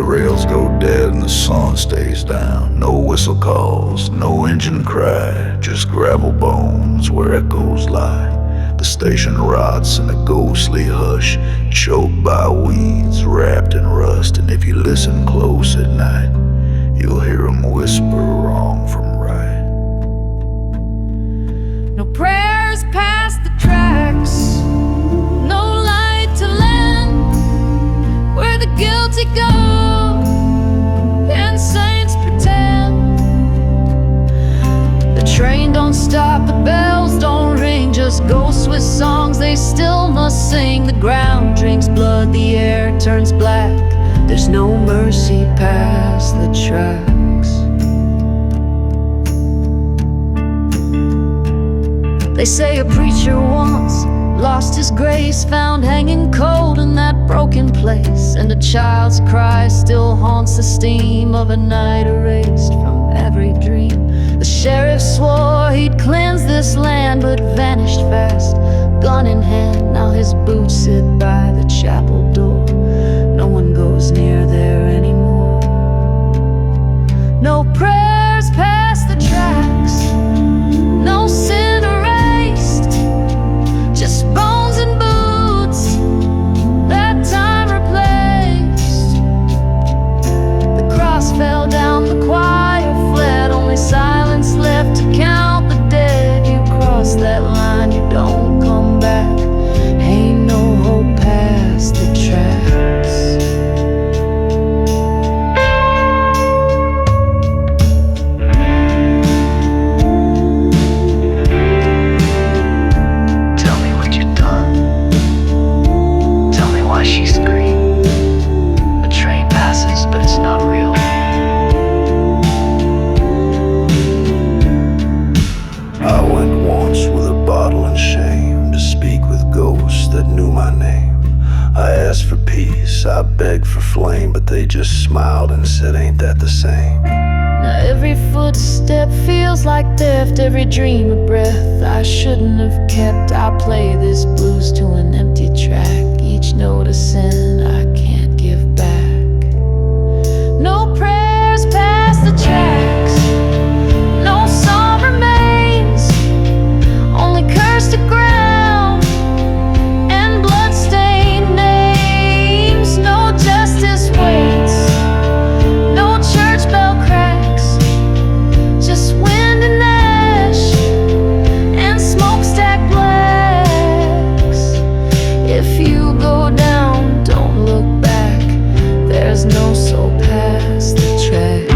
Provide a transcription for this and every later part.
the rails go dead and the sun stays down. No whistle calls, no engine cry, just gravel bones where echoes lie. The station rots in a ghostly hush, choked by weeds, wrapped in rust. And if you listen close at night, you'll hear 'em whisper wrong from right. No prayers past the tracks, no light to lend, where the guilty go and saints pretend. The train don't stop, the bells don't ring, just ghosts with songs they still must sing. The ground drinks blood, the air turns black, there's no mercy past the tracks. They say a preacher once lost his grace, found hanging cold in that broken place, and a child's cry still haunts the steam of a night erased from every dream. The sheriff swore he'd cleanse this land, but vanished fast, gun in hand. Now his boots sit by the chapel door, no one goes near there anymore. No prayers past the tracks, no sin erased, just bones and boots that time replaced. The cross fell down, the choir fled, only silence left to count the dead. You cross that line, you don't come back, ain't no hope past the tracks. Tell me what you've done. Tell me why she screamed. A train passes, but it's not real. I went once with a bottle and shame to speak with ghosts that knew my name. I asked for peace, I begged for flame, but they just smiled and said, ain't that the same? Now every footstep feels like theft, every dream a breath I shouldn't have kept. I play this blues to an empty track, each note a sin I can't give back. No prayers past the tracks, no song remains, only cursed ground and blood-stained names. No justice waits, no church bell cracks, just wind and ash and smokestack blacks. If you go down, don't look back, there's no soul past the tracks.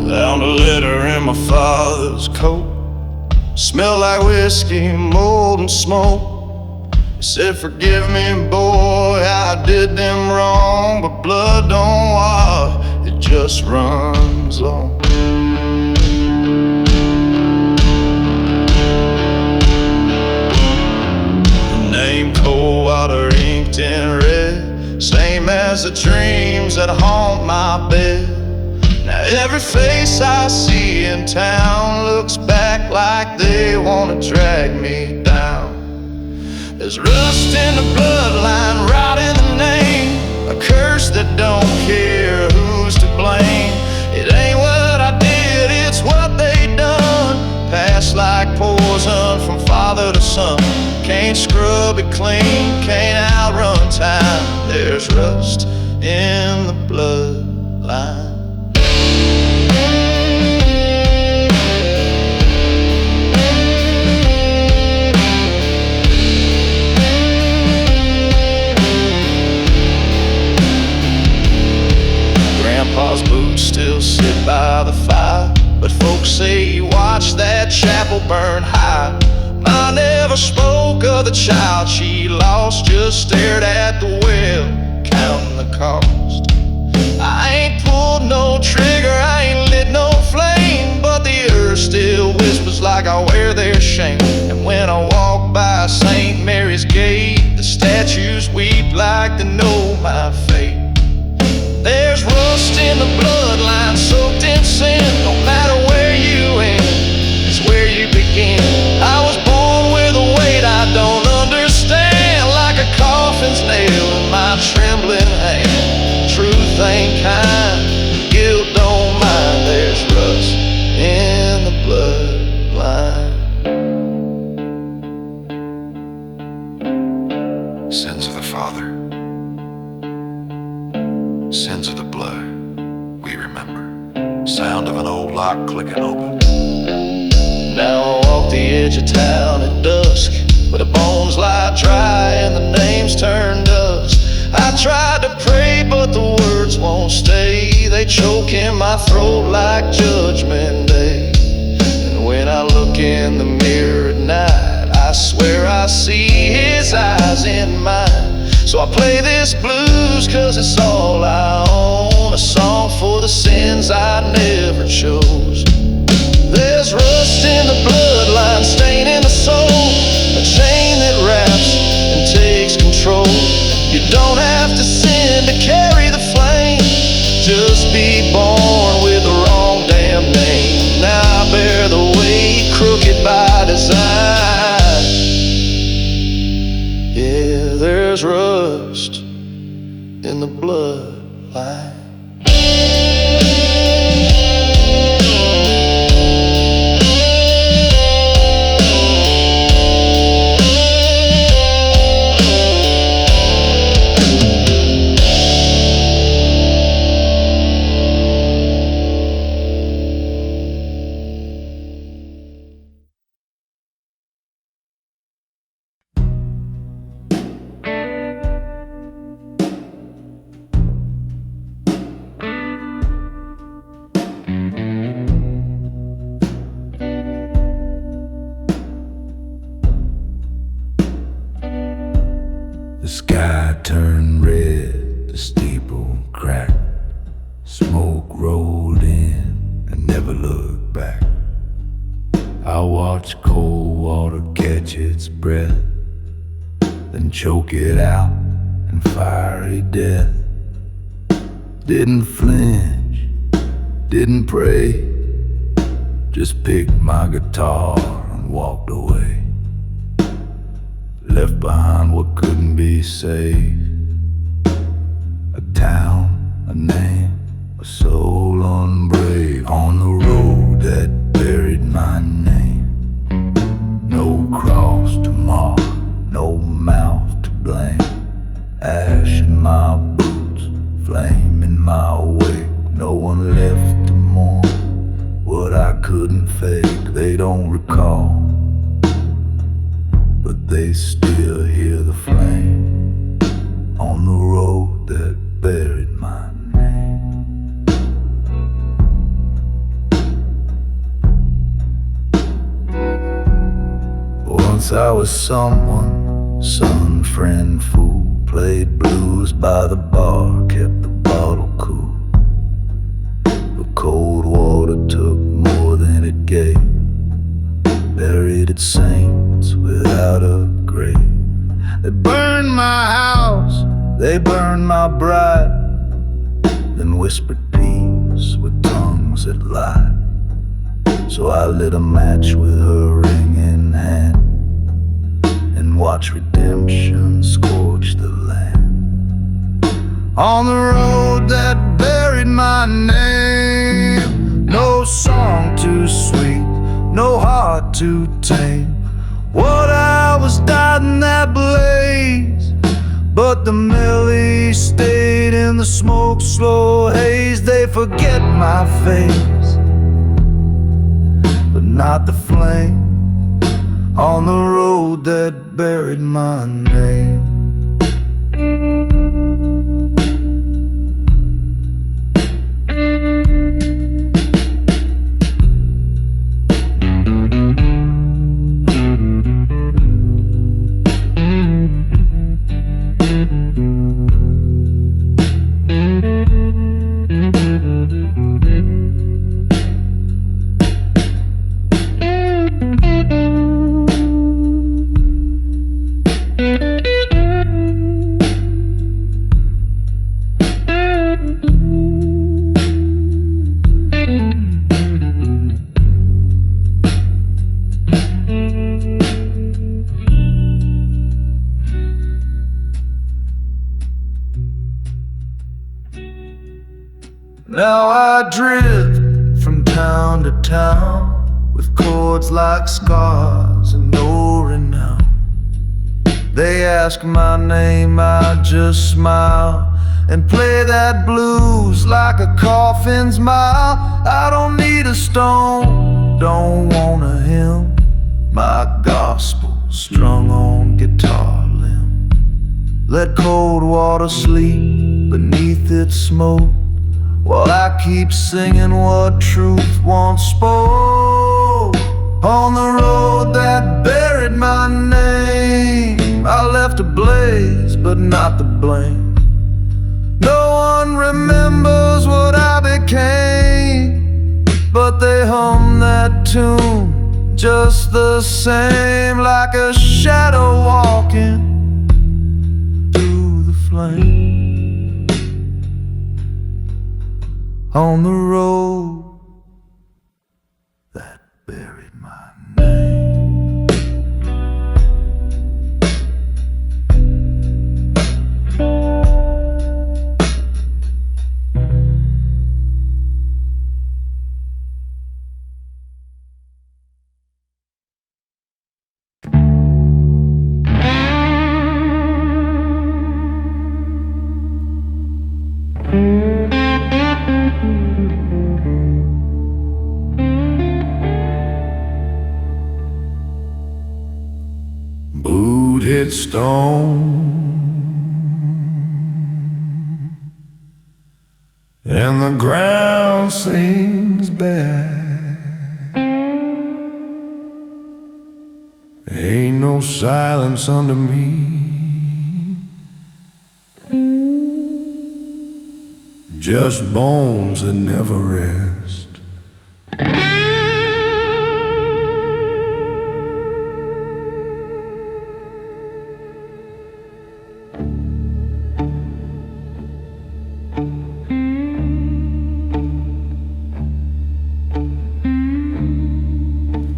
Found a letter in my father's coat, smelled like whiskey, mold and smoke. He said, forgive me, boy, I did them wrong, but blood don't wash, it just runs on. The name Coldwater inked in red, same as the dreams that haunt my bed. Now every face I see in town looks back like they wanna drag me down. There's rust in the bloodline, rot in the name, a curse that don't care who's to blame. It ain't what I did, it's what they done, passed like poison from father to son. Can't scrub it clean, can't outrun time. There's rust in the bloodline. fire, but folks say you watched that chapel burn high. Ma never spoke of the child she lost, just stared at the well, counting the cost. I ain't pulled no trigger, I ain't lit no flame, but the earth still whispers like I wear their shame. And when I walk by St. Mary's gate, the statues weep like they know my fate. There's rust in the bloodline, soaked in sin. No matter where you end, it's where you begin. I was born with a weight I don't understand, like a coffin's nail in my trembling hand. Truth ain't kind, guilt don't mind. There's rust in the bloodline. Sins of the father, sins of the blood, we remember. Sound of an old lock clicking open. Now I walk the edge of town at dusk, where the bones lie dry and the names turn dust. I tried to pray, but the words won't stay. They choke in my throat like Judgment Day. And when I look in the mirror at night, I swear I see his eyes in mine. So I play this blues cause it's all I own, a song for the sins I never chose. There's rust in the bloodline, stain in the soul, a chain that wraps and takes control. You don't have to sin to carry the flame, just be born with the wrong damn name. Now I bear the weight, crooked by design. Yeah, there's rust in the bloodline. The sky turned red, the steeple cracked, smoke rolled in and never looked back. I watched cold water catch its breath, then choke it out in fiery death. Didn't flinch, didn't pray, just picked my guitar and walked away. Left behind what couldn't be saved, a town, a name, a soul unbrave. On the road that buried my name, no cross to mark, no mouth to blame. Ash in my boots, flame in my wake. No one left to mourn what I couldn't fake. They don't recall, but they still hear the flame on the road that buried my name. Once I was someone, son, friend, fool, played blues by the bar, kept the bottle cool. But cold water took more than it gave, buried its saints without a grave. They burned my house, they burned my bride, then whispered peace with tongues that lied. So I lit a match with her ring in hand and watched redemption scorch the land. On the road that buried my name, no song too sweet, no heart to tame. What I was died in that blaze, but the memory stayed in the smoke, slow haze. They forget my face, but not the flame on the road that buried my name. Now I drift from town to town with chords like scars and no renown. They ask my name, I just smile and play that blues like a coffin's mile. I don't need a stone, don't want a hymn. My gospel strung on guitar limb. Let cold water sleep beneath its smoke, while I keep singing what truth once spoke. On the road that buried my name, I left a blaze, but not the blame. No one remembers what I became, but they hum that tune just the same, like a shadow walking through the flame. On the road that buried my name. Boot hit stone, and the ground seems bare. Ain't no silence under me, just bones that never rest.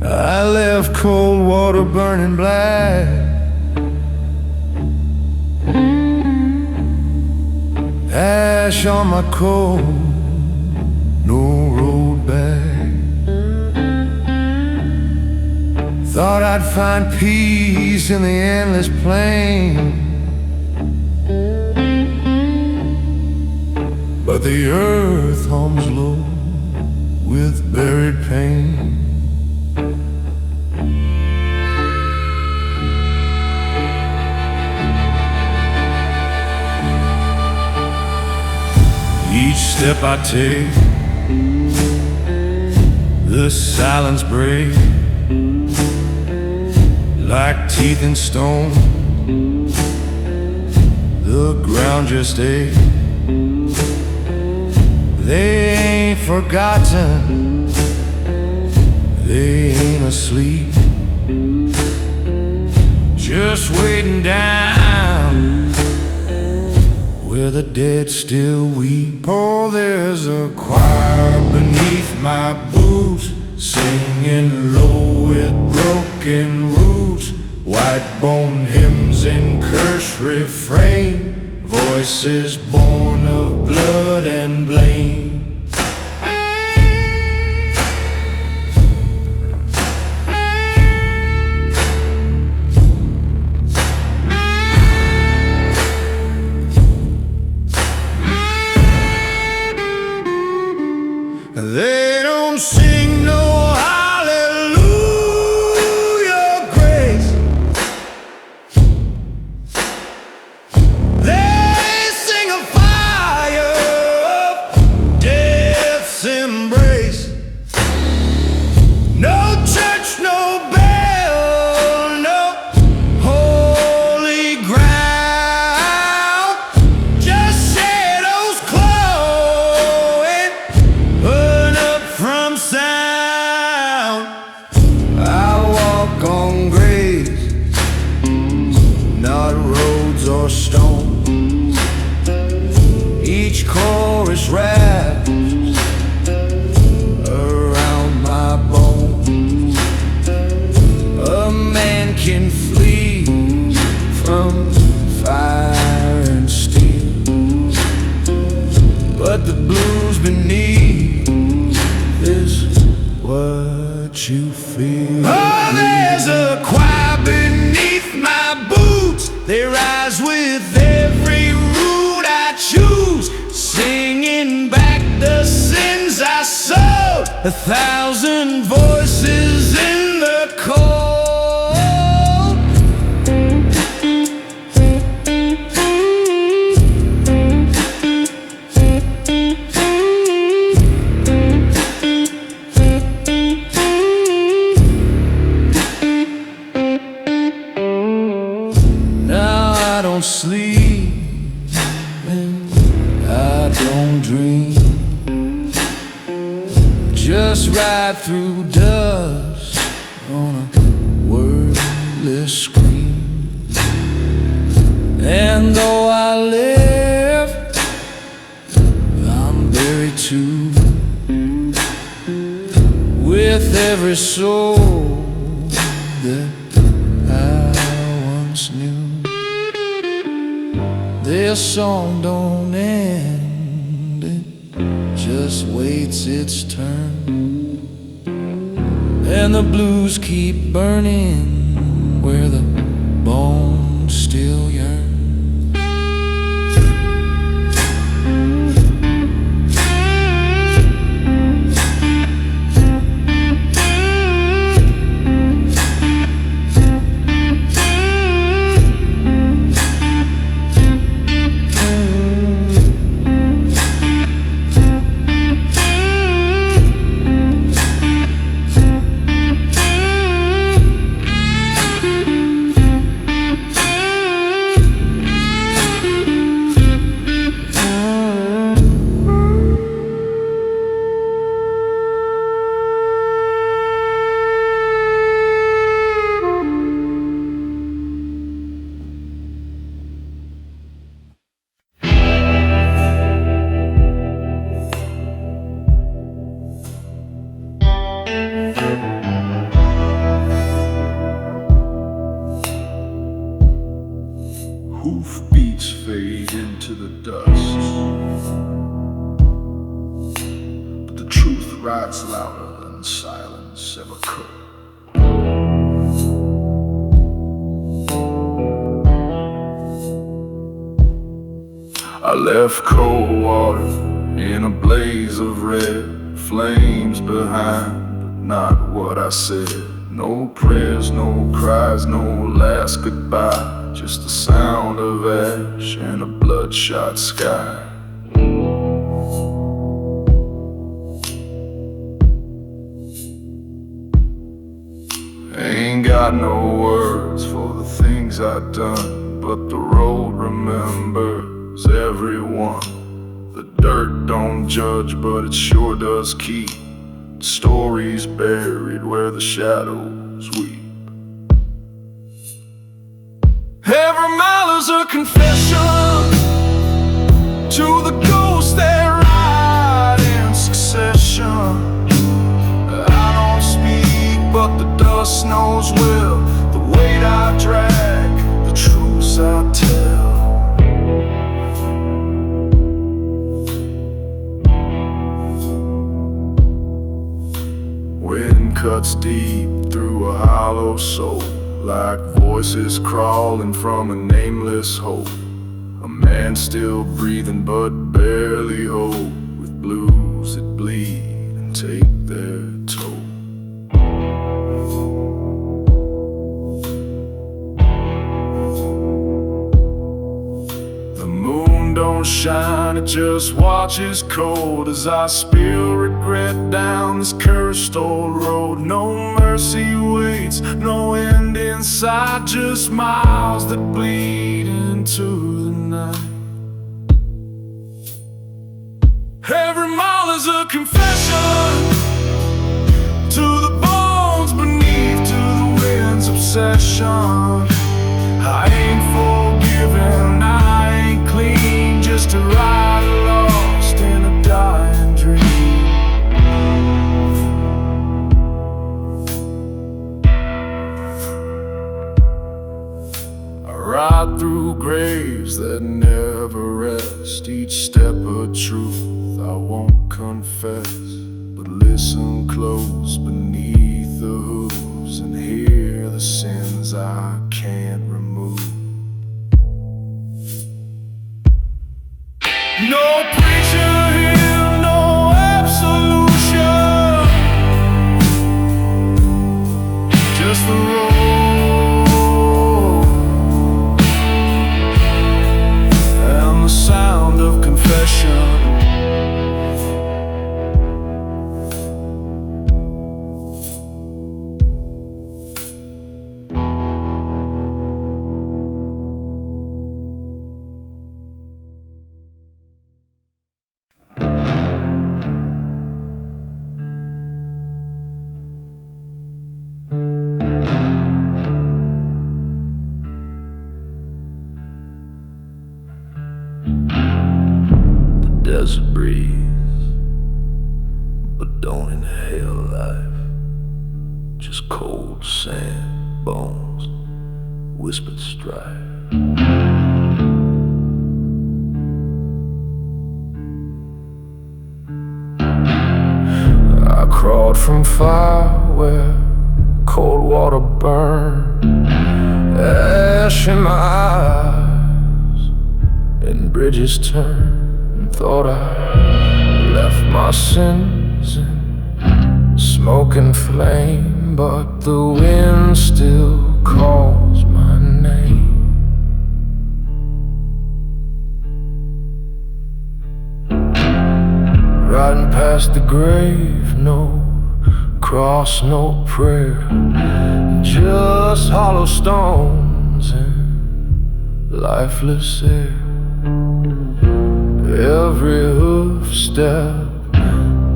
I left cold water burning black, ash on my coat, no road back. Thought I'd find peace in the endless plain, but the earth hums low with buried pain. Each step I take, the silence breaks like teeth in stone. The ground just aches. They ain't forgotten, they ain't asleep, just waiting down where the dead still weep. Oh, there's a choir beneath my boots, singing low with broken roots, white-bone hymns in cursed refrain, voices born of blood and blame. They don't sing no hallelujah grace, they sing a fire of death's embrace. No church, no bell, no holy ground, just shadows glowing from sound. makes you feel. Oh, there's a choir beneath my boots. They rise with every route I choose, singing back the sins I sowed. 1,000 voices in the cold. I don't sleep and I don't dream, just ride through dust on a wordless screen. And though I live, I'm buried too, with every soul that I once knew. Their song don't end, it just waits its turn, and the blues keep burning where the bones still yearn. Hoofbeats fade into the dust, but the truth rides louder than silence ever could. I left cold water in a blaze of red flames behind, but not what I said. No prayers, no cries, no last goodbye, just the sound of ash and a bloodshot sky. Ain't got no words for the things I've done, but the road remembers everyone. The dirt don't judge, but it sure does keep stories buried where the shadows weep. Every mile is a confession to the ghosts that ride in succession. I don't speak, but the dust knows well the weight I drag, the truths I tell. Wind cuts deep through a hollow soul, like voices crawling from a nameless hole. A man still breathing but barely whole, with blues that bleed and take their toll. The moon don't shine, it just watches cold as I spill regret down this cursed old road. No mercy waits, no end in sight, just miles that bleed into the night. Every mile is a confession to the bones beneath, to the wind's obsession. I ain't forgiven, I ain't clean, just a ride lost in a dying dream. I ride through graves that never rest, each step a truth I won't confess, but listen close beneath the hooves and hear the sins I can't remove. No preacher here, no absolution, just the road and the sound of confession. Desert breeze, but don't inhale life. Just cold sand, bones, whispered strife. I crawled from fire where cold water burned, ash in my eyes and bridges turned. Thought I left my sins in smoke and flame, but the wind still calls my name. Riding past the grave, no cross, no prayer, just hollow stones and lifeless air. Every hoof step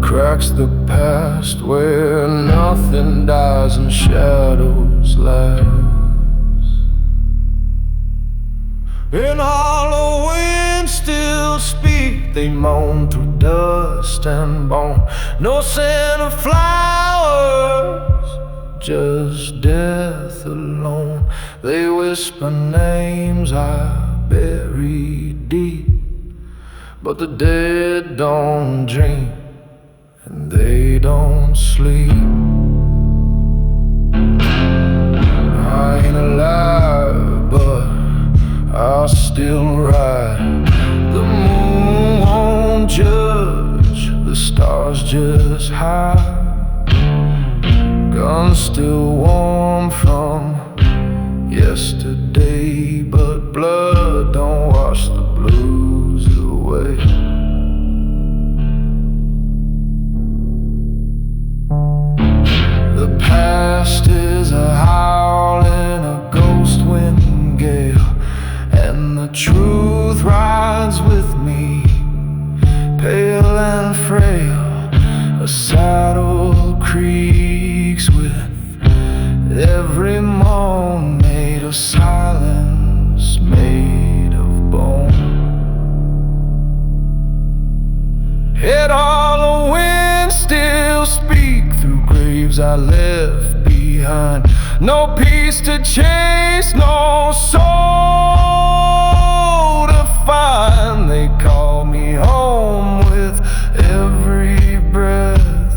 cracks the past where nothing dies and shadows last. In hollow winds still speak, they moan through dust and bone. No scent of flowers, just death alone. They whisper names I buried deep, but the dead don't dream and they don't sleep. I ain't alive, but I'll still ride. The moon won't judge, the stars just hide. Guns still warm from yesterday, but blood don't wash the blues away. The past is a howl in a ghost wind gale, and the truth rides with me, pale and frail. A saddle creaks with every moan, made of silence, made of bone. Yet all the winds still speak through graves I left behind. No peace to chase, no soul to find. They call me home with every breath,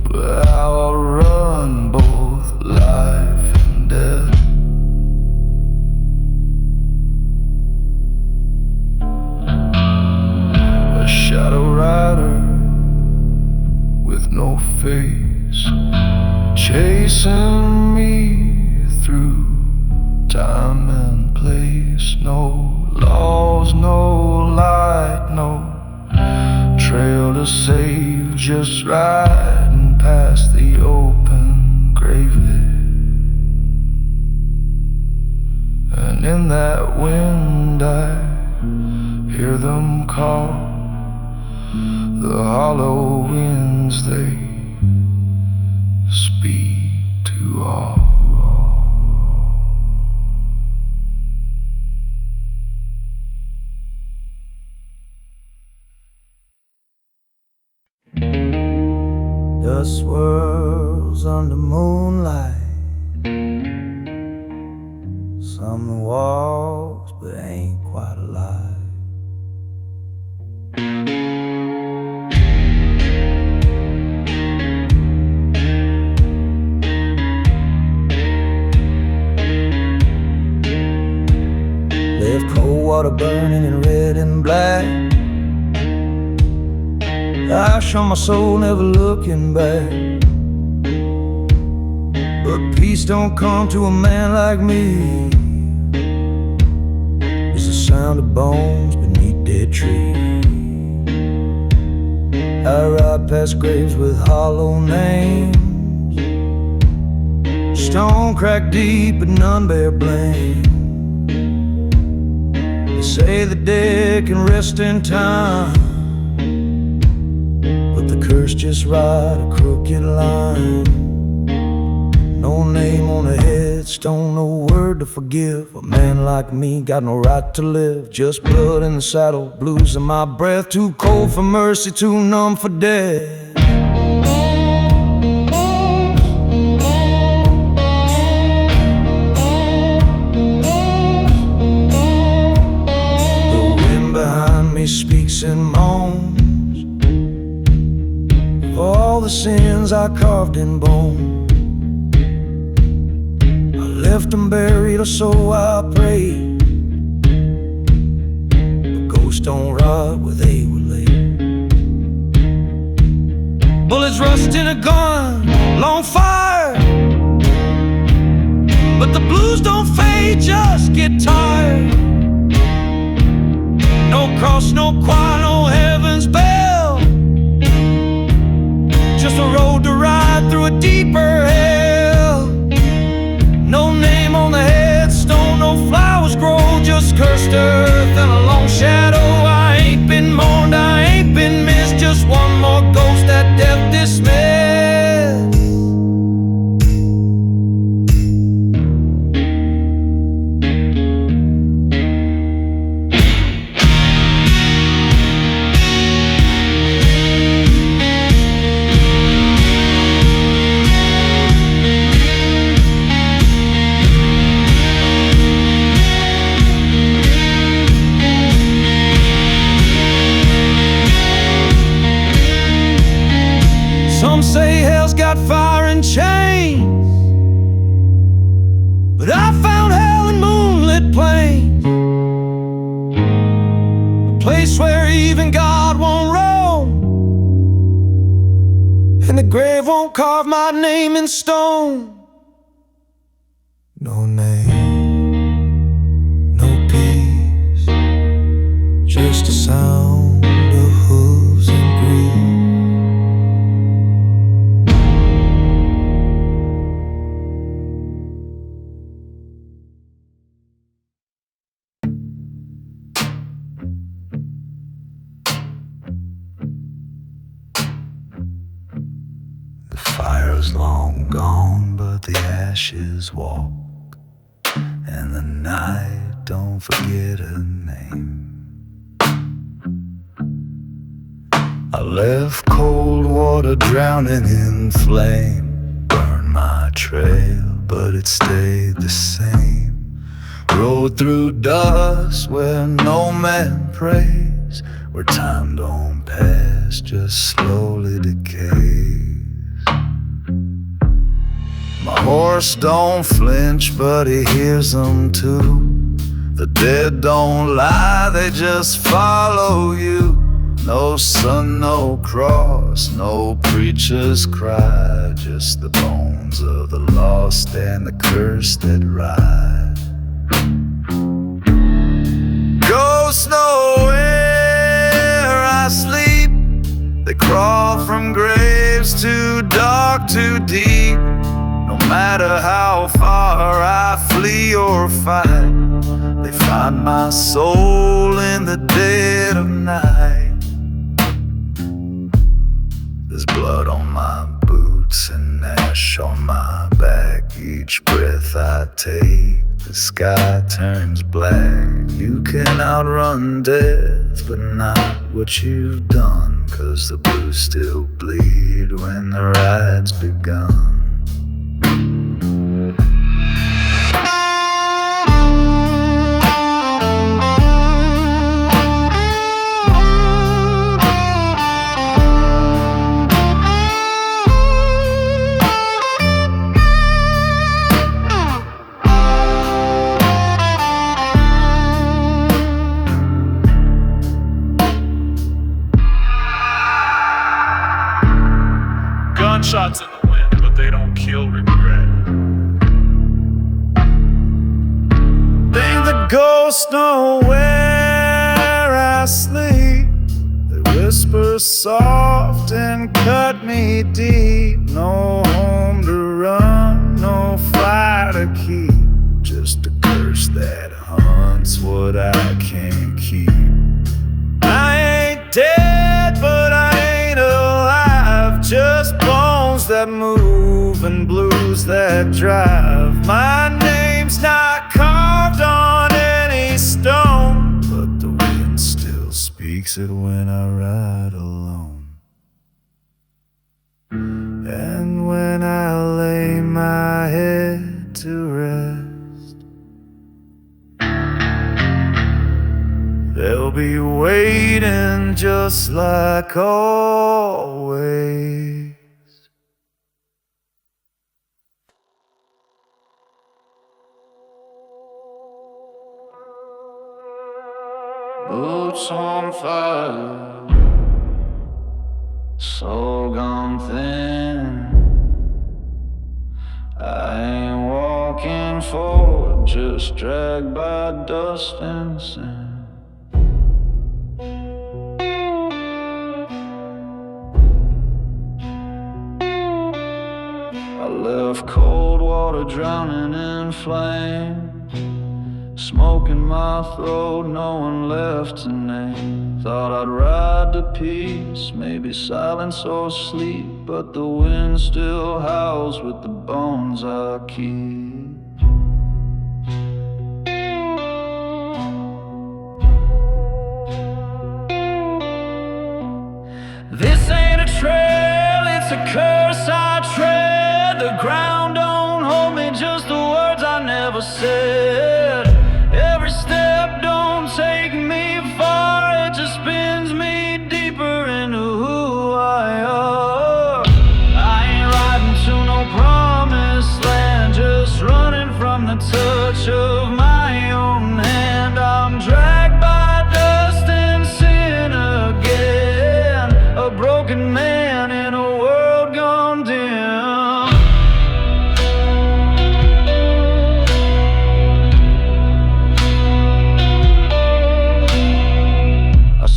but I'll run both life and death. A shadow rider with no face, chasing me through time and place. No laws, no light, no trail to save, just riding past the open grave. And in that wind I hear them call, the hollow winds they speak to all. Dust swirls under moonlight, some walks but ain't quite alive. water burning in red and black. Ash on my soul, never looking back. But peace don't come to a man like me. It's the sound of bones beneath dead trees. I ride past graves with hollow names, stone cracked deep but none bear blame. They say the dead can rest in time, but the curse just ride a crooked line. No name on the headstone, no word to forgive. A man like me got no right to live. Just blood in the saddle, blues in my breath. Too cold for mercy, too numb for death. The wind behind me speaks and moans for all the sins I carved in bone. Left them buried, or so I pray. But ghosts don't rot where they were laid. Bullets rust in a gun, long fire, but the blues don't fade, just get tired. No cross, no choir, no heaven's bell, just a road to ride through a deeper hell. No name on the headstone, no flowers grow, just cursed earth and a long shadow. I ain't been mourned, I ain't been missed, just one more ghost that death dismissed. Some say hell's got fire and chains, but I found hell in moonlit plains, a place where even God won't roam, and the grave won't carve my name in stone. No name, no peace, just a sound of hooves and grief. The fire's long gone, but the ashes walk, and the night don't forget her name. I left cold water drowning in flame, burned my trail, but it stayed the same. Rode through dust where no man prays, where time don't pass, just slowly decays. My horse don't flinch, but he hears them too. The dead don't lie, they just follow you. No sun, no cross, no preacher's cry, just the bones of the lost and the curse that ride. Ghosts know where I sleep, they crawl from graves too dark, too deep. No matter how far I flee or fight, they find my soul in the dead of night. There's blood on my boots and ash on my back. Each breath I take, the sky turns black. You can outrun death, but not what you've done, 'cause the blues still bleed when the ride's begun. gunshots in the wind, but they don't kill regret. Think the ghosts know where I sleep. They whisper soft and cut me deep. No home to run, no fire to keep. Just a curse that hunts what I can't keep. I ain't dead, but I ain't alive. Just bones that move and blues that drive. My name's not carved on any stone, but the wind still speaks it when I ride alone. And when I lay my head to rest, they'll be waiting just like always. Boots on fire, soul gone thin. I ain't walking forward, just dragged by dust and sin. I left cold water drowning in flame. Smoke in my throat, no one left to name. Thought I'd ride to peace, maybe silence or sleep, but the wind still howls with the bones I keep. This ain't a trail, it's a curse I tread. The ground don't hold me, just the words I never said. Every step don't take me far, it just spins me deeper into who I are. I ain't riding to no promised land, just running from the touch of my own hand. I'm dragged by dust and sin again, a broken man in a world gone dim.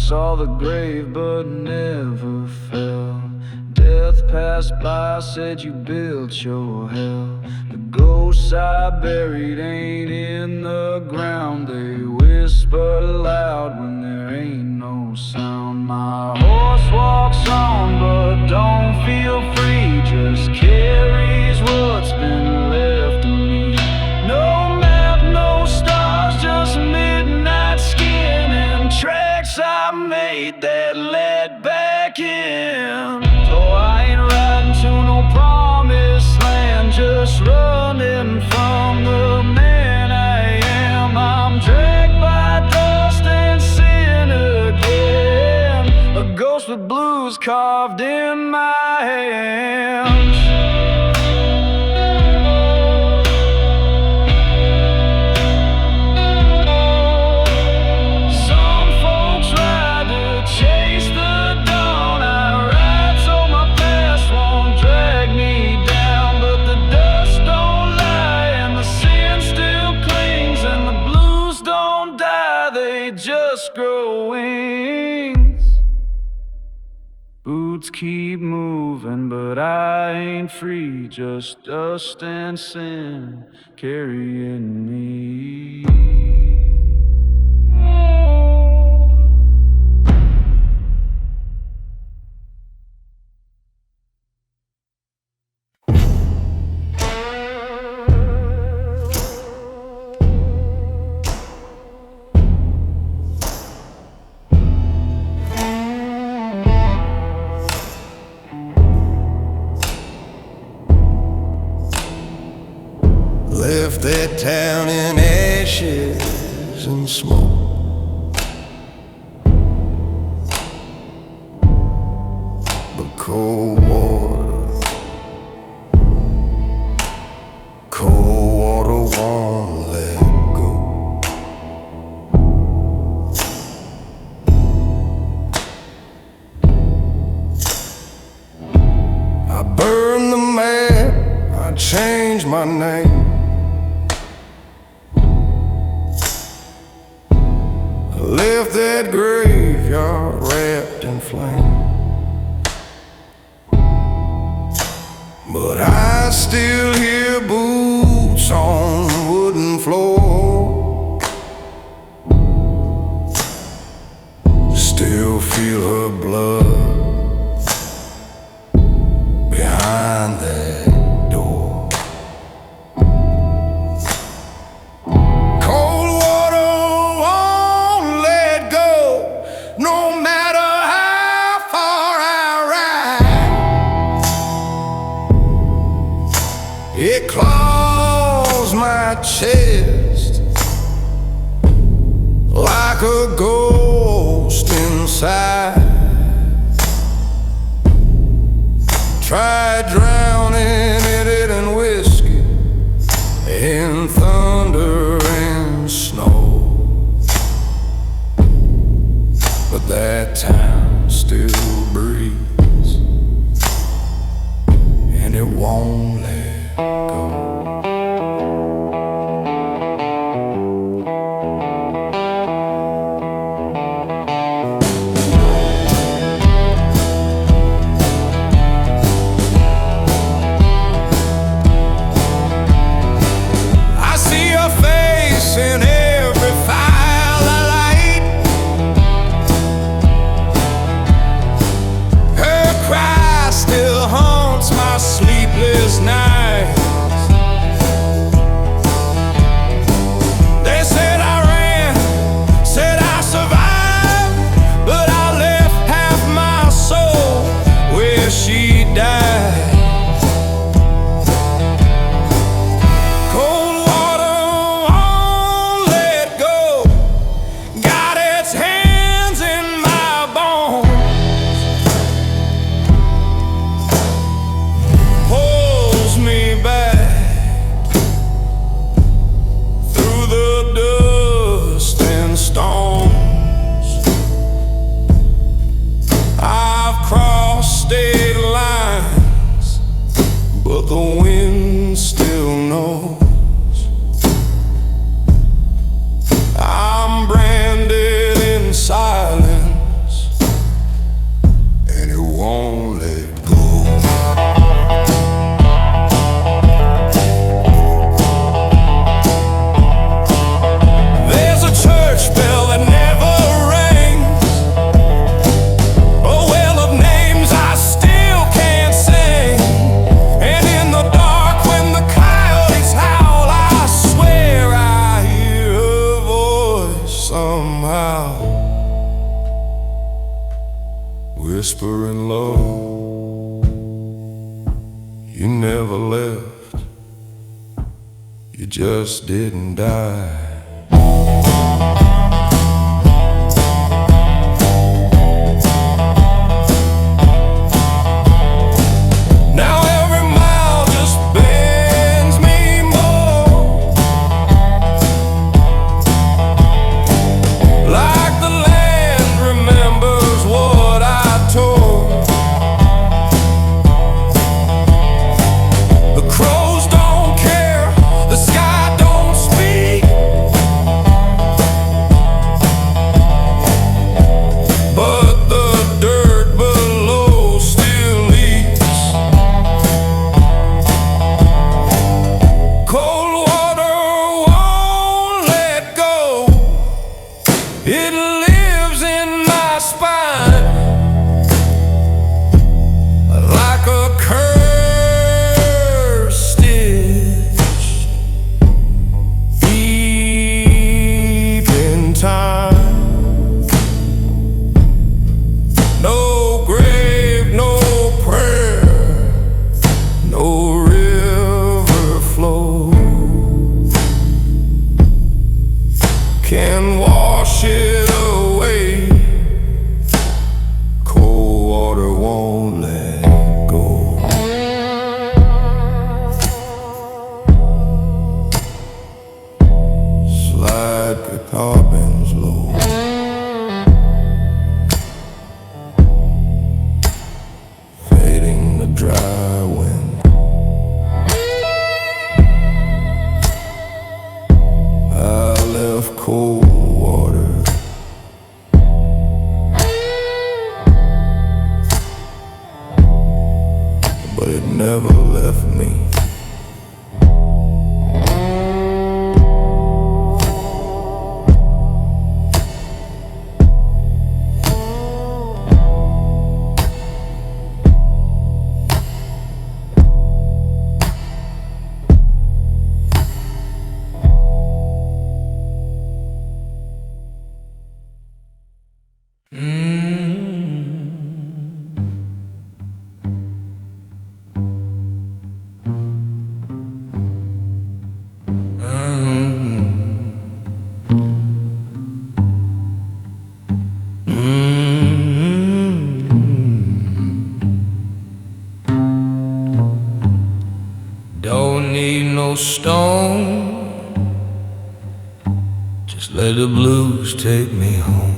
Saw the grave but never fell. Death passed by, said you built your hell. The ghosts I buried ain't in the ground. They whisper loud when there ain't no sound. My horse walks on but don't feel free, just carries what's been left of me. No map, no stars, just midnight skin and tracks I made that led back in. So I ain't riding to no promised land, just running from the man I am. I'm dragged by dust and sin again, a ghost with blues carved in my hands. Boots keep moving, but I ain't free, just dust and sin carrying me. Left that town in ashes and smoke, but cold water won't let go. I burn change my name. I left that graveyard wrapped in flame, but I still hear boots on wooden floor. Still feel her blood behind that door. Cold water won't let go, no matter how far I ride. It claws my chest like a ghost inside. Try drowning it in whiskey, in thunder and snow, but that town still breathes, and it won't let go. In every file I light, her cry still haunts my sleepless nights. They said I ran, said I survived, but I left half my soul where she died. State lines, but the wind still knows I'm branded in silence, and it won't let go. There's a church bell that never rings, a well of names I still can't sing, and in the dark when the coyotes howl, I swear I hear her voice somehow, whispering low, you never left, you just didn't die. Now every mile just bends me more, like the land remembers what I tore. The crows don't care, the sky don't speak, but the dirt below still leaks. Cold water won't let go, it lives in my spine like a curse left me. Don't need no stone, just let the blues take me home.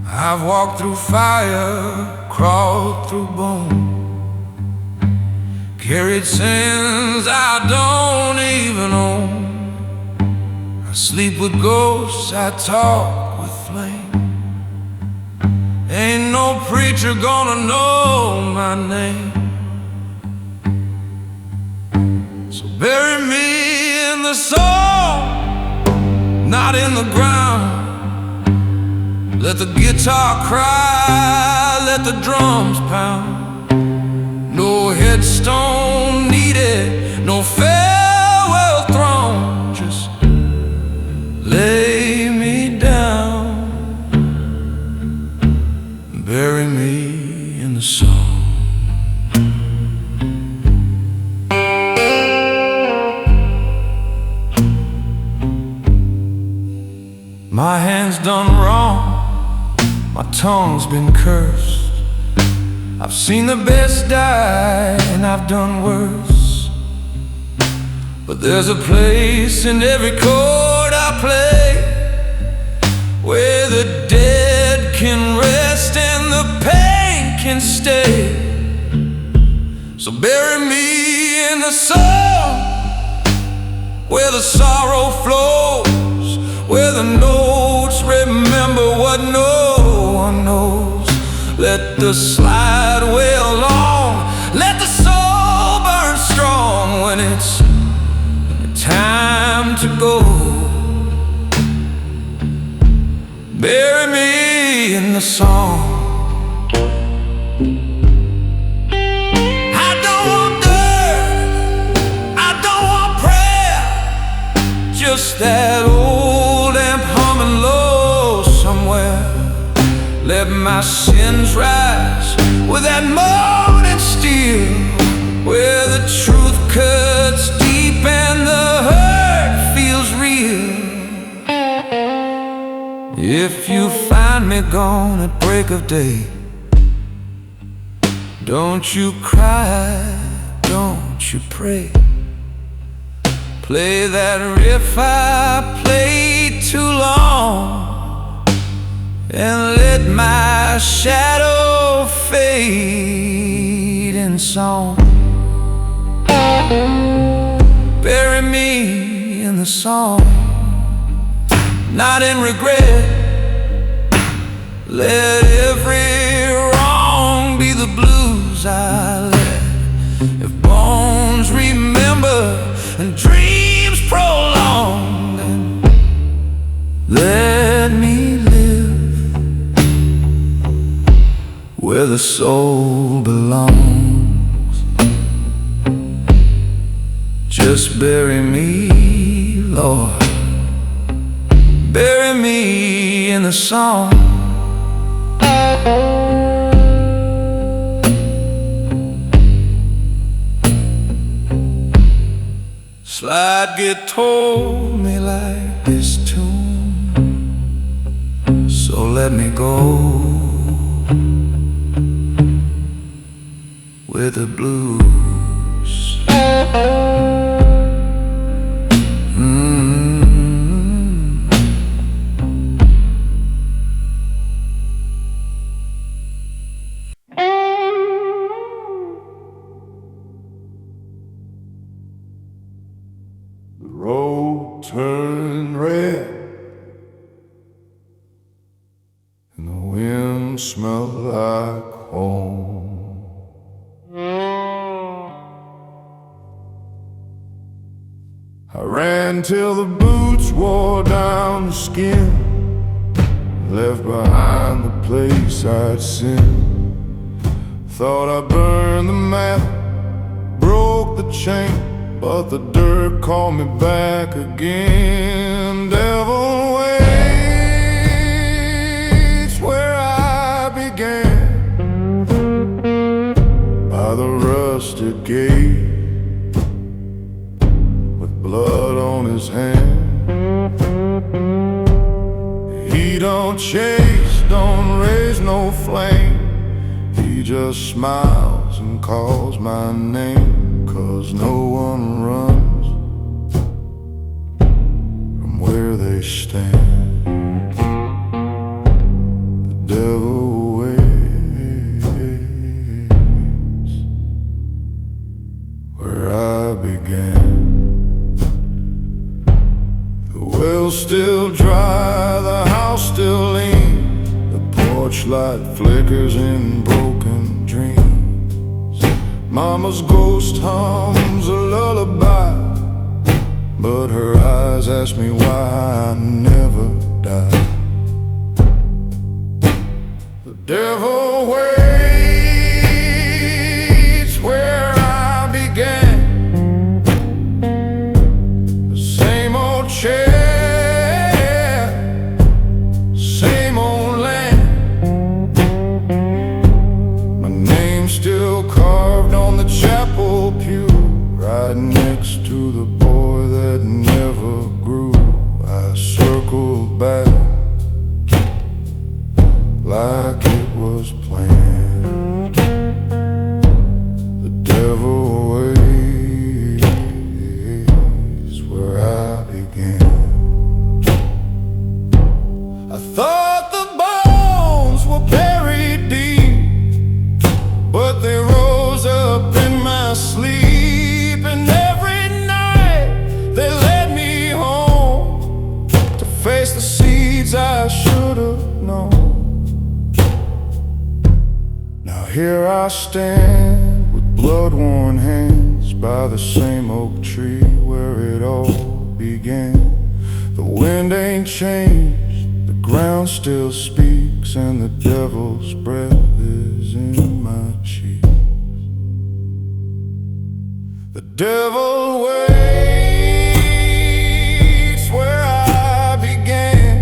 I've walked through fire, crawled through bone, carried sins I don't even own. I sleep with ghosts, I talk with flame. Ain't no preacher gonna know my name. So bury me in the soul, not in the ground. Let the guitar cry, let the drums pound. No headstone needed, no farewell throne. Just lay me down, bury me in the song. My hand's done wrong, my tongue's been cursed. I've seen the best die and I've done worse. But there's a place in every chord I play where the dead can rest and the pain can stay. So bury me in the soul where the sorrow flows, where the notes remember what no one knows. Let the slide wail long, let the soul burn strong when it's time to go. Bury me in the song. I don't want dirt, I don't want prayer, just that old amp humming low somewhere. Let my sins rise with that moaning steel, where the truth cuts deep and the hurt feels real. If you find me gone at break of day, don't you cry, don't you pray. Play that riff I played too long, and let my shadow fade in song. Bury me in the song, not in regret. Let every wrong be the blues I let. If bones remember and dreams prolong, then let me live where the soul belongs. Just bury me, Lord, bury me in the song. Slide get told me like this tune, so let me go with the blues. The road turned red and the wind smelled like home. till the boots wore down the skin, left behind the place I'd sinned. Thought I burned the map, broke the chain, but the dirt called me back again. Devil waits where I began, by the rusted gate, with blood on his hand. He don't chase, don't raise no flame, he just smiles and calls my name. 'Cause no one runs from where they stand. The devil waits where I began. The well's still dry, the house still lean, the porch light flickers in broken dreams. Mama's ghost hums a lullaby, but her eyes ask me why I never died. The devil waits where I began, the same old chair, same old land. My name's still carved on the chapel pew, right next to the boy that never grew. I circled back like it was planned. The devil waits where I began. I thought the bones were buried deep, but they rose up in my sleep. And every night they led me home to face the seeds I should have known. Now here I stand with blood-worn hands by the same oak tree where it all began. The wind ain't changed, the ground still speaks, and the devil's breath is in my cheeks. The devil waits where I began,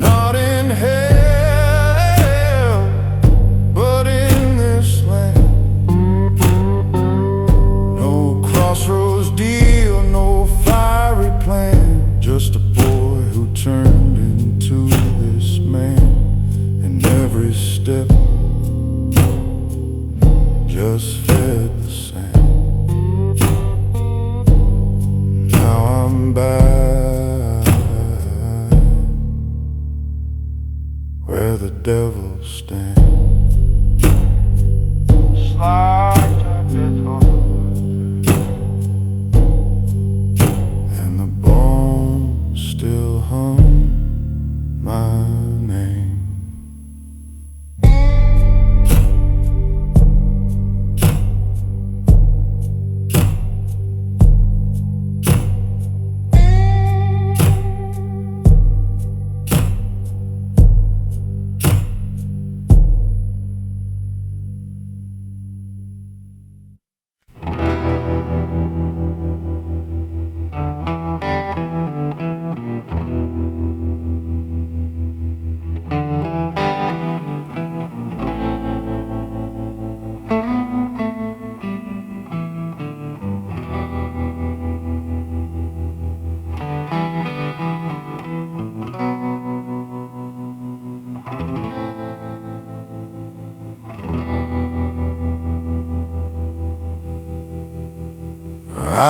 not in hell, but in this land. No crossroads deal, no fiery plan, just a boy who turned into this man. And every step just fed the sand. Now I'm back where the devil stands. Slide and the bones still hum my name.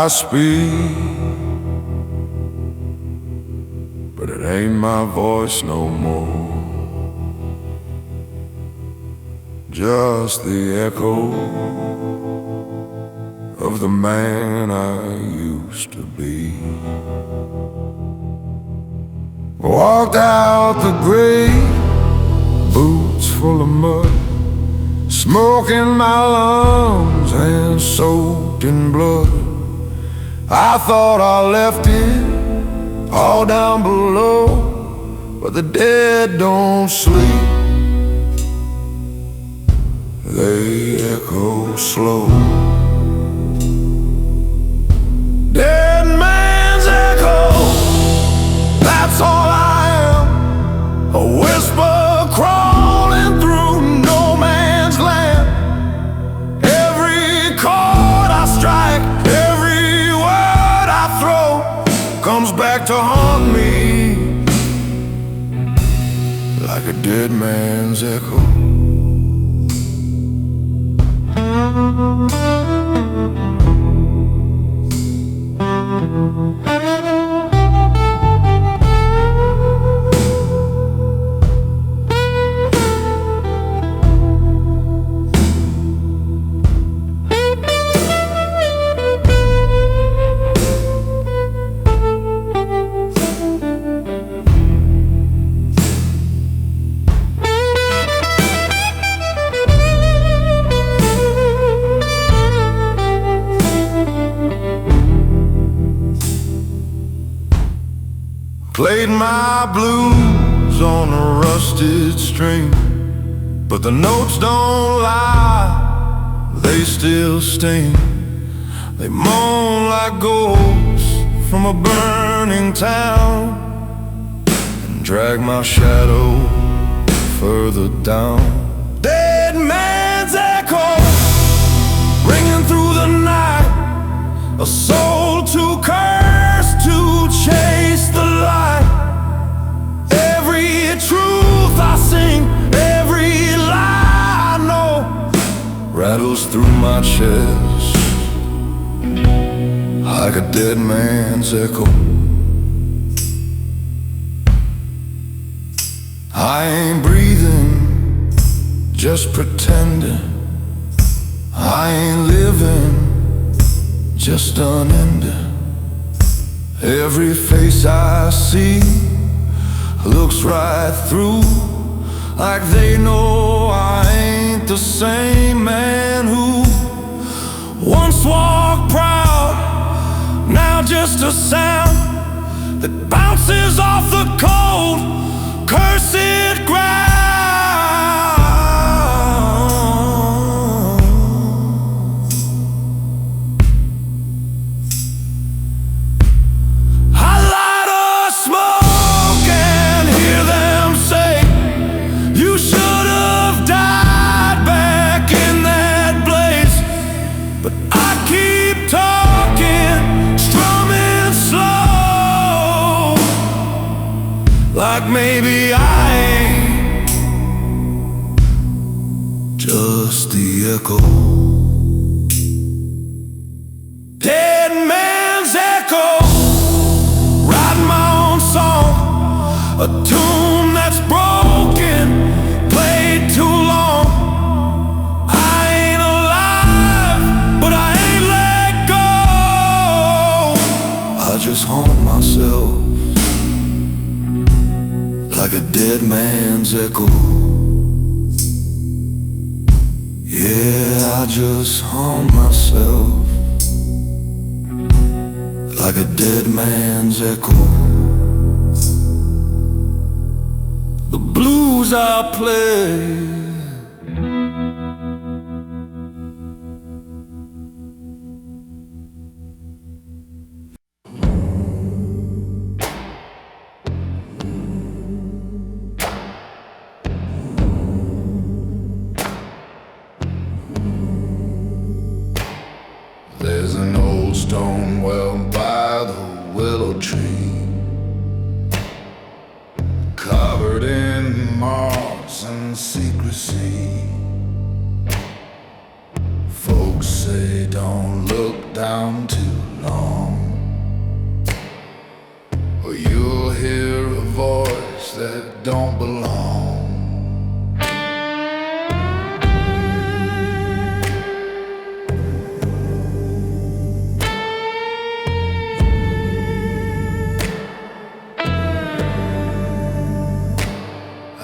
I speak, but it ain't my voice no more, just the echo of the man I used to be. Walked out the grave, boots full of mud, smoke in my lungs and soaked in blood. I thought I left it all down below, but the dead don't sleep. They echo slow. Dead man's echo, that's all I am. A whisper crawling through no man's land. Every chord I strike, every word I throw comes back to haunt me like a dead man's echo. Played my blues on a rusted string, but the notes don't lie, they still sting. They moan like ghosts from a burning town and drag my shadow further down. Dead man's echo ringing through the night, a soul too cursed to chase the light. Every truth I sing, every lie I know rattles through my chest like a dead man's echo. I ain't breathing, just pretending. I ain't living, just unending. Every face I see looks right through, like they know I ain't the same man who once walked proud, now just a sound that bounces off the cold, cursed ground. Like maybe I ain't just the echo. Dead man's echo, writing my own song, a tune that's broken, played too long. I ain't alive, but I ain't let go. I just haunt myself like a dead man's echo. Yeah, I just haunt myself like a dead man's echo. The blues I play, there's an old stone well by the willow tree, covered in moss and secrecy. Folks say don't look down too long, or you'll hear a voice that don't belong.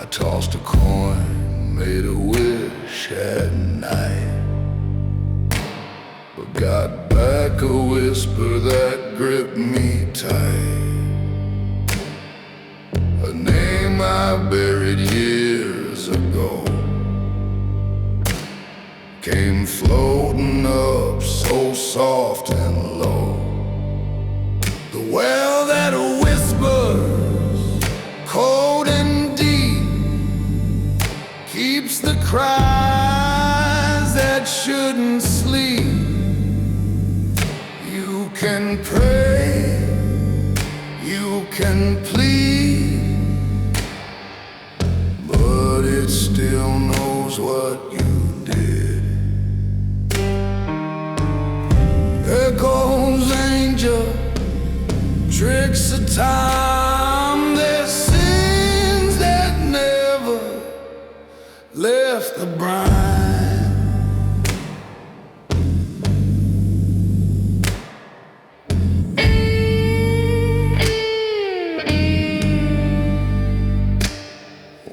Tossed a coin, made a wish at night, but got back like a whisper that gripped me tight. A name I buried years ago came floating up so soft and low. The well that whispers cold and deep keeps the cries that shouldn't sleep. You can pray, you can plead, but it still knows what you did. Echoes, angel, tricks of time, there's sins that never left the brine.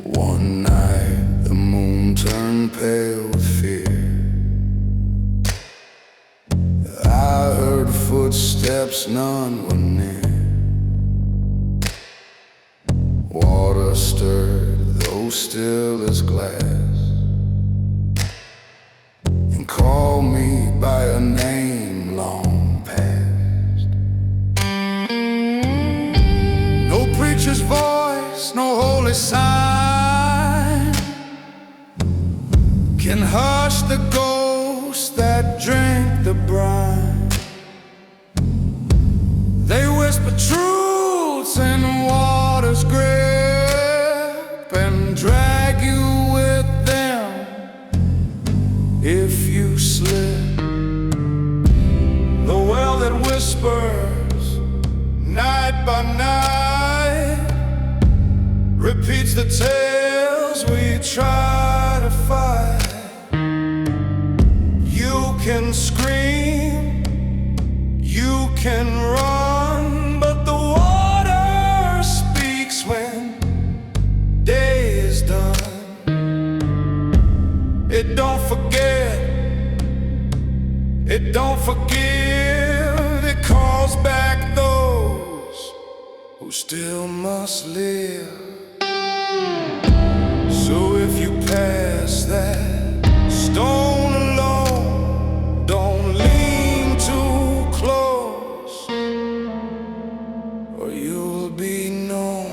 One night the moon turned pale with fear. I heard footsteps, none were near. Water stirred, though still as glass, and called me by a name long past. No preacher's voice, no holy sign can hush the ghost that drank the brine. They whisper truths in water's grip and drag you with them if you slip. The well that whispers night by night repeats the tales we try to fight. You can scream, you can run, but the water speaks when day is done. It don't forget, it don't forgive, it calls back those who still must live. So if you pass that stone alone, don't lean too close, or you'll be known.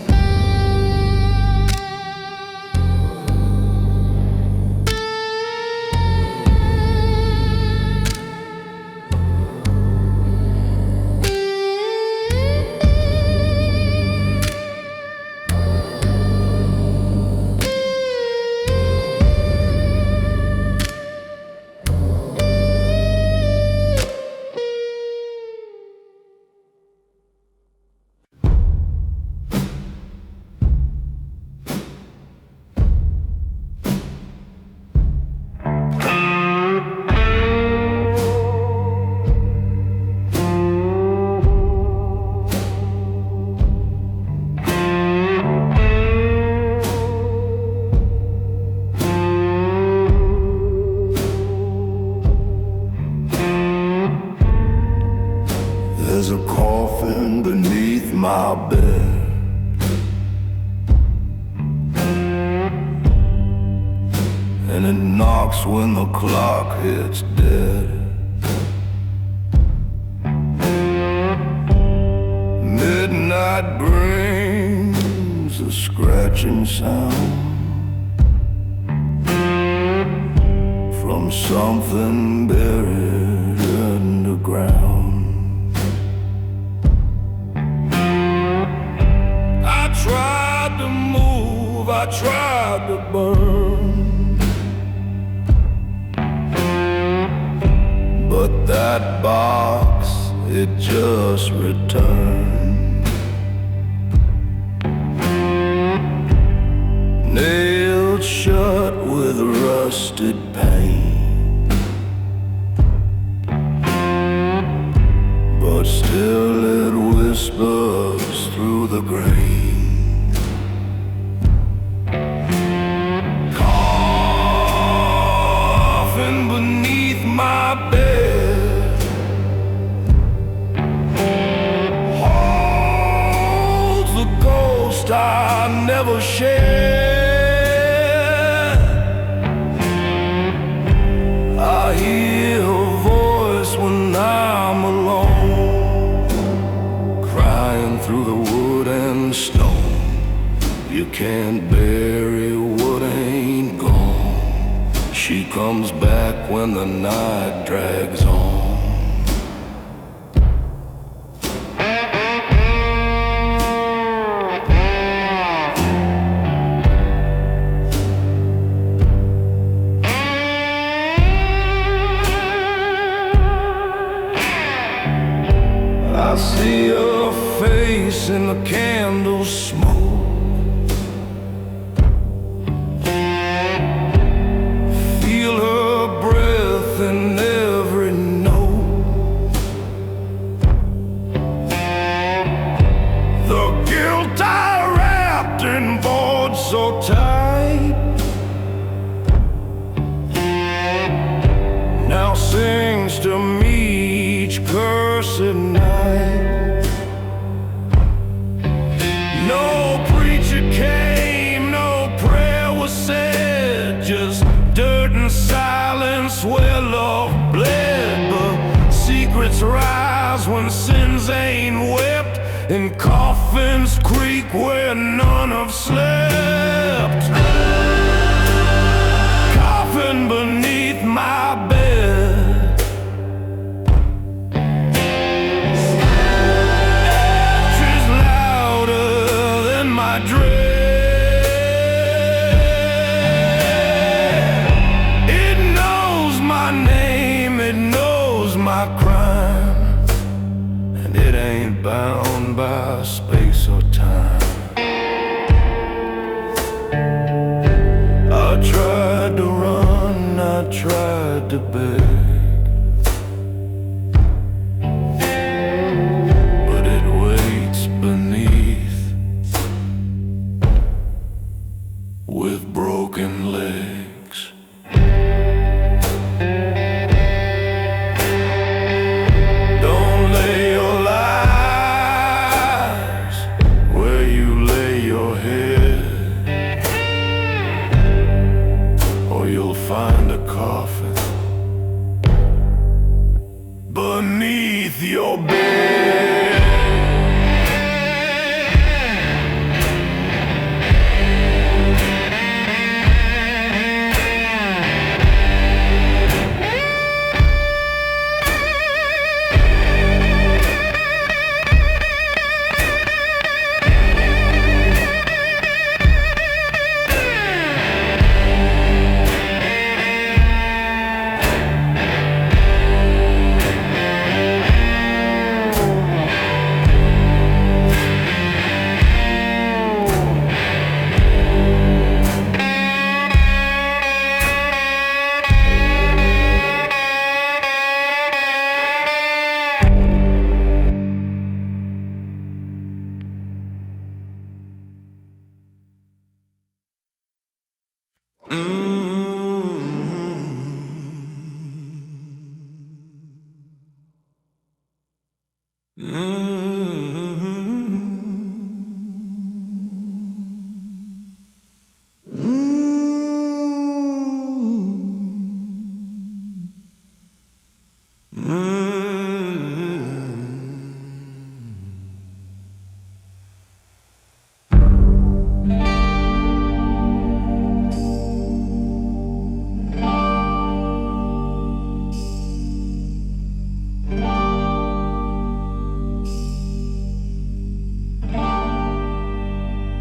There's a coffin beneath my bed, and it knocks when the clock hits dead. Midnight brings a scratching sound from something buried underground. I tried to move, I tried to burn, but that box, it just returned. Nailed shut with rusted paint, but still it whispers through the grain. Coffin beneath my bed, You can't bury what ain't gone. She comes back when the night drags on. I see her face in the candle smoke. Feel her breath in every note. The guilt I wrapped in board so tight now sings to me each cursed night. No preacher came, no prayer was said, just dirt and silence where love bled. But secrets rise when sins ain't wept, and coffins creak where none have slept. Coffin beneath my bed, ashes louder than my dread. It knows my name, it knows my crime, and it ain't bound by space or time. I tried to run, I tried to beg, but it waits beneath with broken legs. Don't lay your lies where you lay your head, or you'll find a coffin beneath your bed.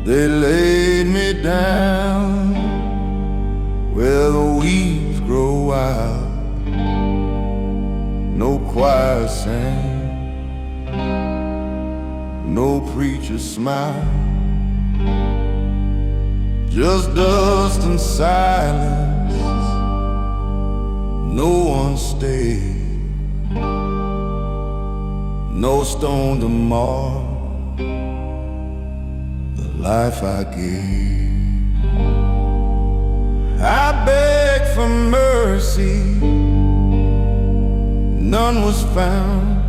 They laid me down where the weeds grow wild. No choir sang, no preacher smile, just dust and silence. No one stayed, no stone to mark life I gave. I begged for mercy, none was found,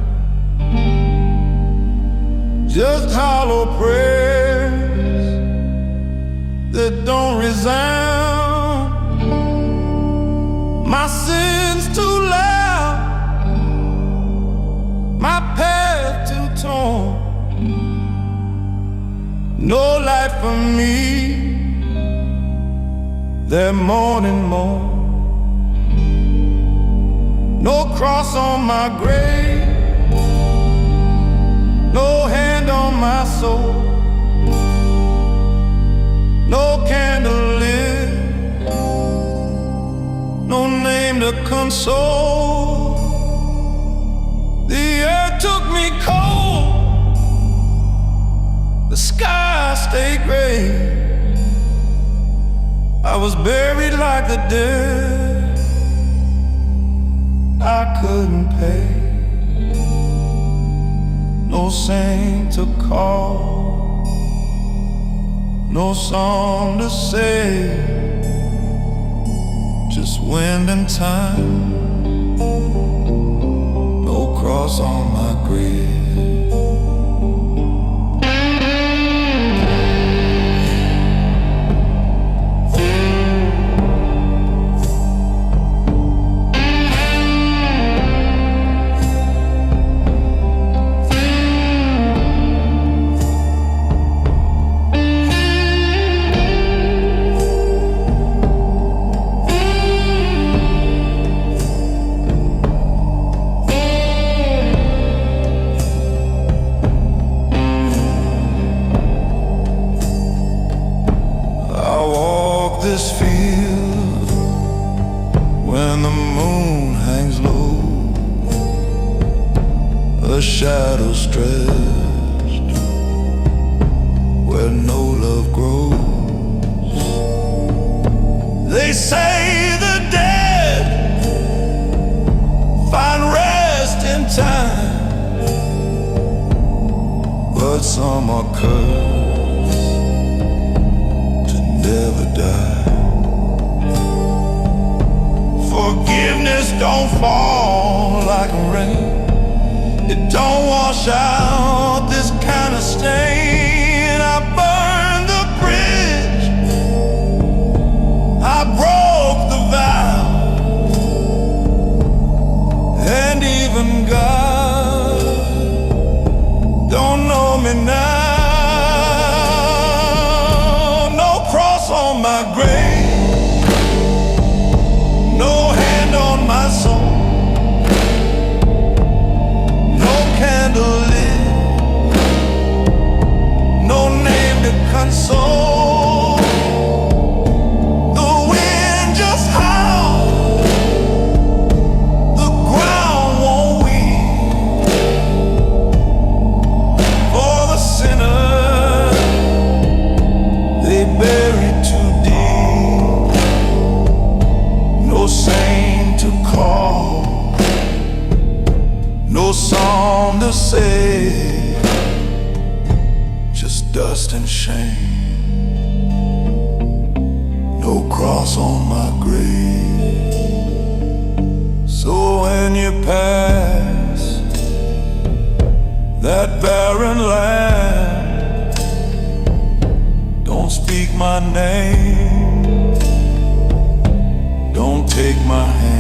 just hollow prayers that don't resound. My sins too loud, my path too torn, no light for me their morning moan. No cross on my grave, no hand on my soul, no candle lit, no name to console. The earth took me cold, the sky stayed gray. I was buried like the dead. I couldn't pay, no saint to call, no song to say, just wind and time, no cross on my grave. This field when the moon hangs low, a shadow stretched where no love grows. They say the dead find rest in time, but some are cursed to never die. Forgiveness don't fall like rain, it don't wash out this kind of stain. I burned the bridge, I broke the vow, and even God don't know me now. No cross on my grave, no hand on my soul, no candle lit, no name to console. The wind just howls, the ground won't weep for the sinner they buried too deep. No saint to call, no song to say, just dust and shame. No cross on my grave. So when you pass that barren land, don't speak my name, don't take my hand.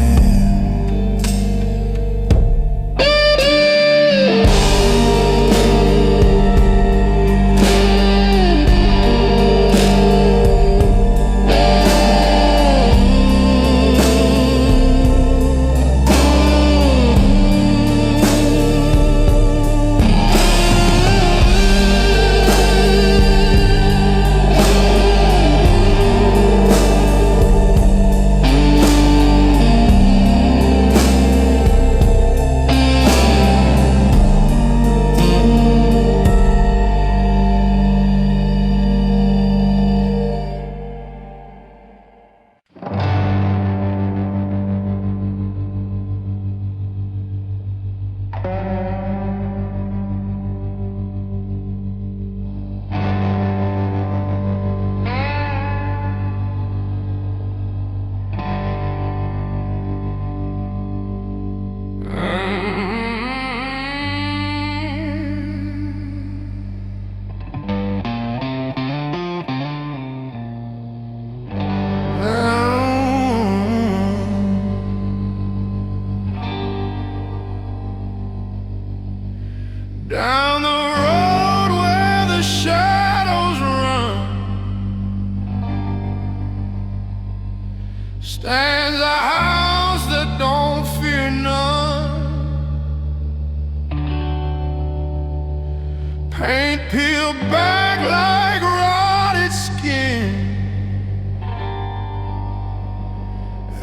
peel back like rotted skin,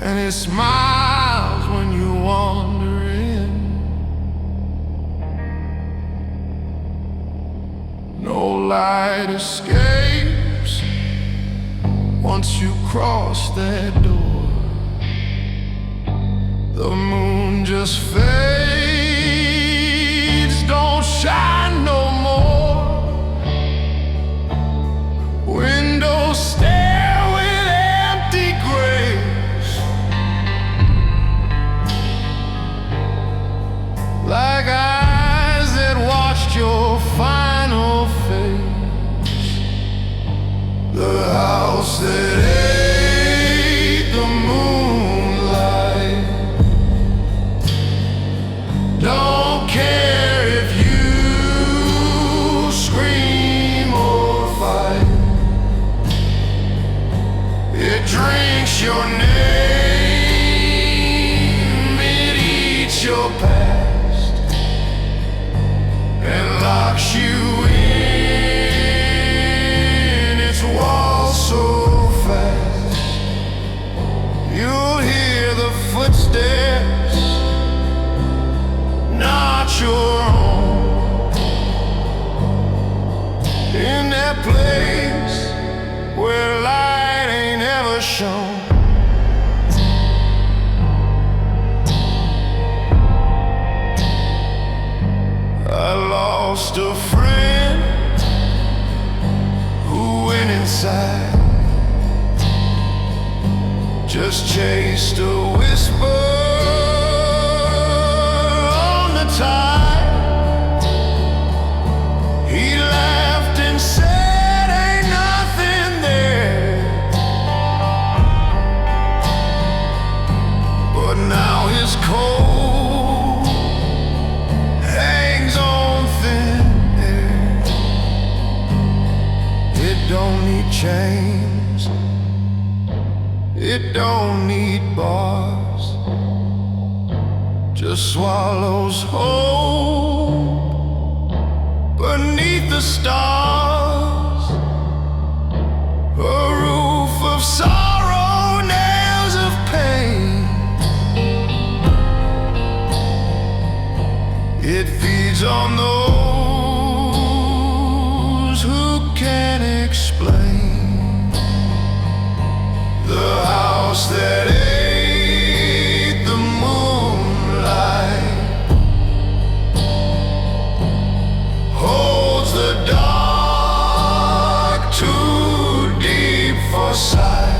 and it smiles when you wander in. No light escapes once you cross that door. The moon just fades, don't shine no more. Windows stare with empty graves, like eyes that watched your final face. The house that ate the moonlight don't care if you scream or fight. It drinks your name, it eats your past, and locks you in its walls so fast. You'll hear the footsteps, not your own, in that place where light ain't ever shone. I lost a friend who went inside, just chased a whisper on the tide. He laughed and said, ain't nothing there. But now his cold hangs on thin air. It don't need chains, it don't need bars, just swallows hope beneath the stars. A roof of sorrow, nails of pain. It feeds on those who can't explain. The house that ate the moonlight holds the dark too deep for sight.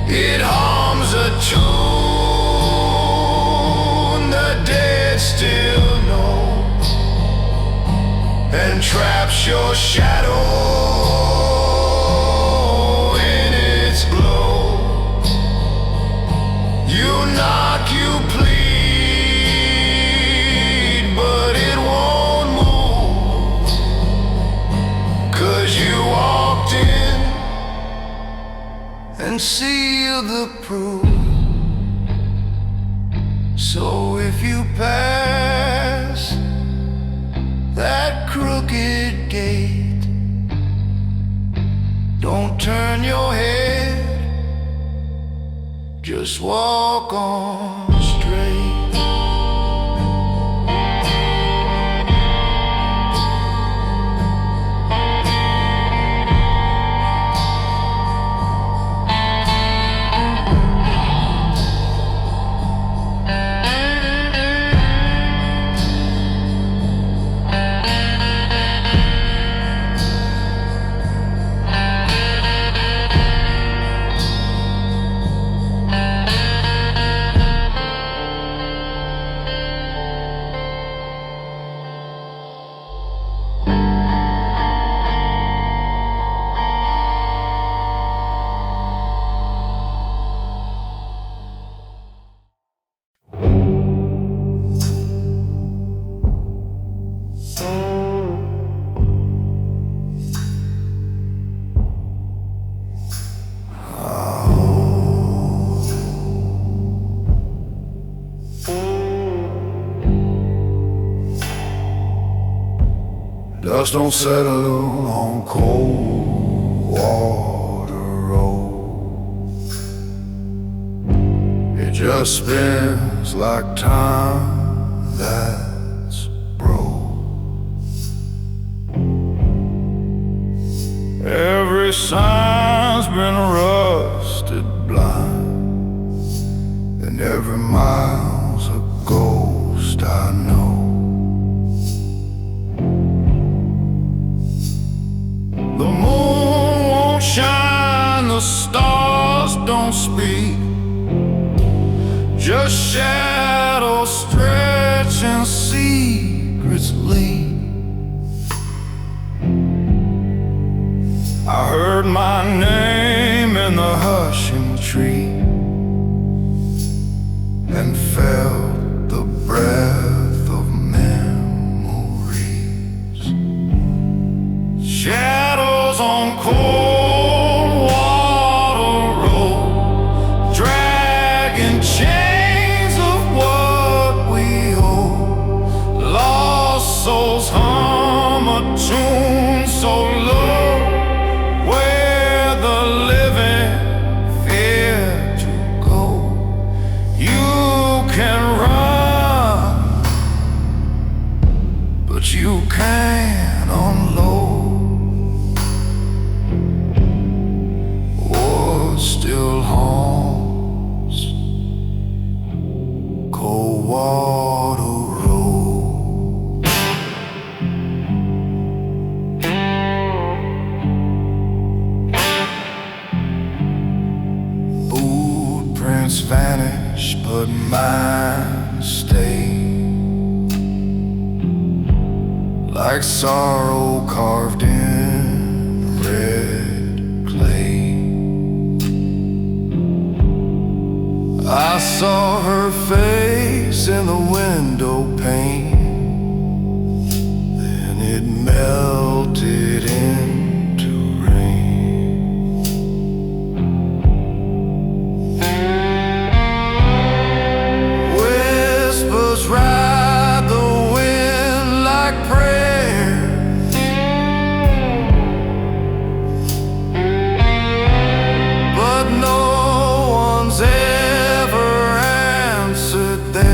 It hums a tune the dead still know, and traps your shadow in its glow. You knock, you plead, but it won't move, 'cause you walked in and sealed the proof. So if you pass that crooked gate, don't turn your head, just walk on straight. Dust don't settle on cold water road. It just spins like time that's broke. Every sign's been rusted blind, and every mile's a ghost I know. The moon won't shine, the stars don't speak, just shadows stretch and secrets leak. I heard my name in the hushing tree and felt the breath of memories. Shadows on cold water road, dragging chains of what we hold. Lost souls hum a tune so low, where the living fear to go. You can run, but you can't unload. Still haunts cold water road. Footprints vanish, but mine stay, like sorrow carved in red clay. I saw her face in the window pane, then it melted into rain. Whispers ride the wind like prayer, but no one's ever answered there.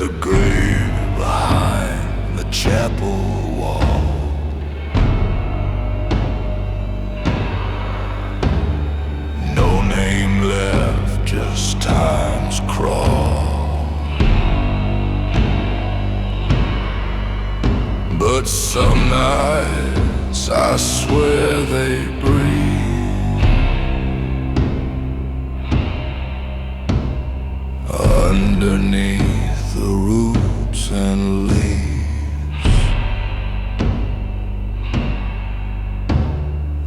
There's a grave behind the chapel wall. No name left, just time's crawl. But some nights I swear they breathe underneath the roots and leaves.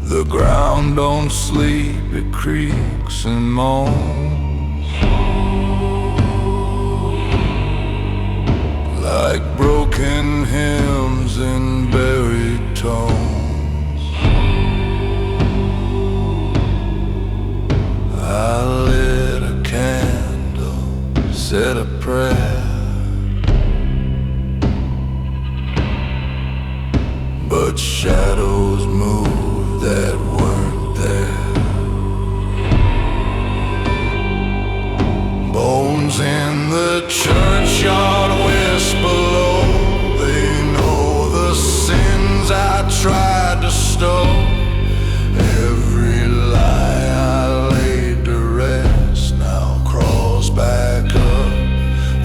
The ground don't sleep, it creaks and moans like broken hymns in buried tones. I lit a candle, said a prayer, but shadows moved that weren't there. Bones in the churchyard whisper low. They know the sins I tried to stow. Every lie I laid to rest now crawls back up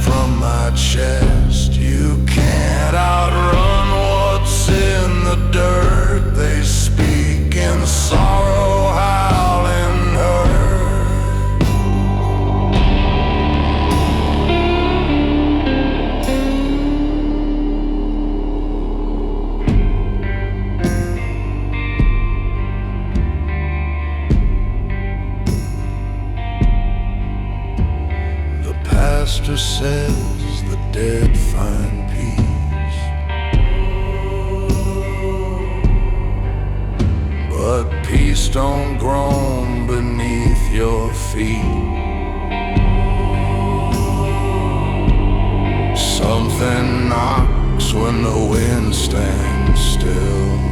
from my chest. You can't outrun what's in the dirt. They speak in sorrow, howling hurt. The pastor says the dead find peace, but peace don't groan beneath your feet. Something knocks when the wind stands still.